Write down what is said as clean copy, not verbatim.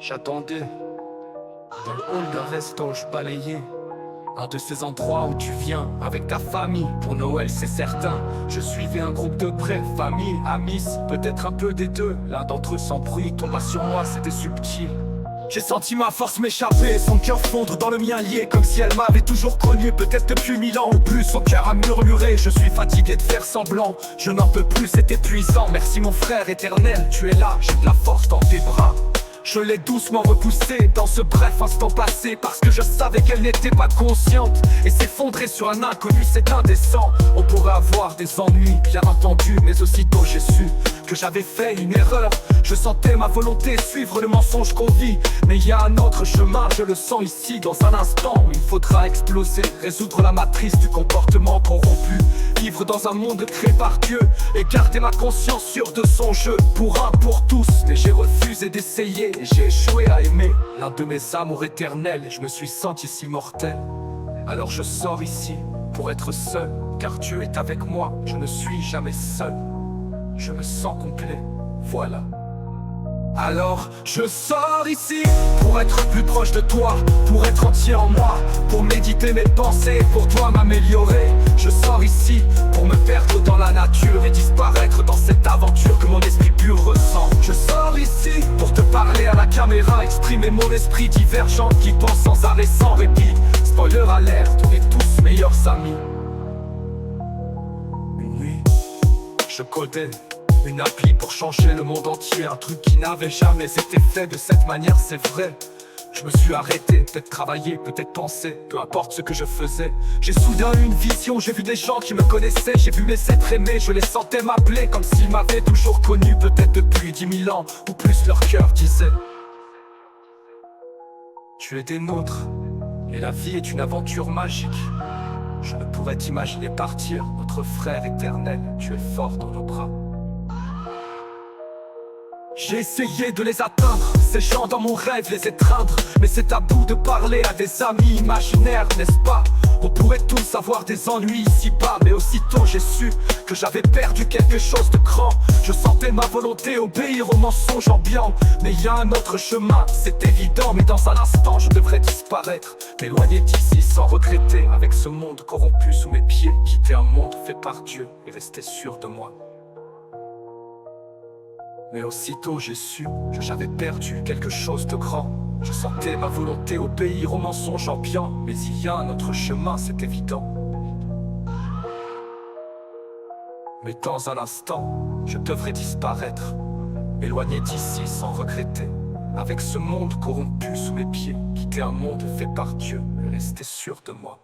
J'attendais dans le hall d'un resto, je balayais un de ces endroits où tu viens avec ta famille. Pour Noël, c'est certain, je suivais un groupe de près, famille, amis, peut-être un peu des deux. L'un d'entre eux sans bruit tomba sur moi, c'était subtil. J'ai senti ma force m'échapper, son cœur fondre dans le mien lié, comme si elle m'avait toujours connu, peut-être depuis 1000 ans ou plus. Son cœur a murmuré, je suis fatigué de faire semblant, je n'en peux plus, c'est épuisant. Merci mon frère éternel, tu es là, j'ai de la force dans tes bras. Je l'ai doucement repoussée dans ce bref instant passé, parce que je savais qu'elle n'était pas consciente. Et s'effondrer sur un inconnu, c'est indécent. On pourrait avoir des ennuis, bien entendu, mais aussitôt j'ai su que j'avais fait une erreur. Je sentais ma volonté suivre le mensonge qu'on vit, mais il y a un autre chemin, je le sens ici dans un instant où il faudra exploser, résoudre la matrice du comportement corrompu, vivre dans un monde créé par Dieu et garder ma conscience sûre de son jeu. Pour un, pour tous, mais j'ai refusé d'essayer et j'ai échoué à aimer l'un de mes amours éternels et je me suis senti si mortel. Alors je sors ici pour être seul, car Dieu est avec moi, je ne suis jamais seul. Je me sens complet, voilà. Alors je sors ici pour être plus proche de toi, pour être entier en moi, pour méditer mes pensées, pour toi m'améliorer. Je sors ici pour me perdre dans la nature et disparaître dans cette aventure que mon esprit pur ressent. Je sors ici pour te parler à la caméra, exprimer mon esprit divergent qui pense sans arrêt, sans répit. Spoiler alerte, on est tous meilleurs amis. Une nuit, je codais une appli pour changer le monde entier, un truc qui n'avait jamais été fait de cette manière, c'est vrai. Je me suis arrêté, peut-être travailler, peut-être penser, peu importe ce que je faisais. J'ai soudain eu une vision, j'ai vu des gens qui me connaissaient, j'ai vu mes êtres aimés, je les sentais m'appeler comme s'ils m'avaient toujours connu, peut-être depuis 10 000 ans ou plus. Leur cœur disait: tu es des nôtres, et la vie est une aventure magique. Je ne pourrais t'imaginer partir, notre frère éternel, tu es fort dans nos bras. J'ai essayé de les atteindre, ces gens dans mon rêve, les étreindre, mais c'est tabou de parler à des amis imaginaires, n'est-ce pas? On pourrait tous avoir des ennuis ici-bas, mais aussitôt j'ai su que j'avais perdu quelque chose de grand. Je sentais ma volonté obéir aux mensonges ambiants, mais il y a un autre chemin, c'est évident. Mais dans un instant je devrais disparaître, m'éloigner d'ici sans regretter, avec ce monde corrompu sous mes pieds, quitter un monde fait par Dieu et rester sûr de moi. Mais aussitôt j'ai su que j'avais perdu quelque chose de grand. Je sentais ma volonté obéir aux mensonges ambiants, mais il y a un autre chemin, c'est évident. Mais dans un instant, je devrais disparaître, m'éloigner d'ici sans regretter, avec ce monde corrompu sous mes pieds, quitter un monde fait par Dieu et rester sûr de moi.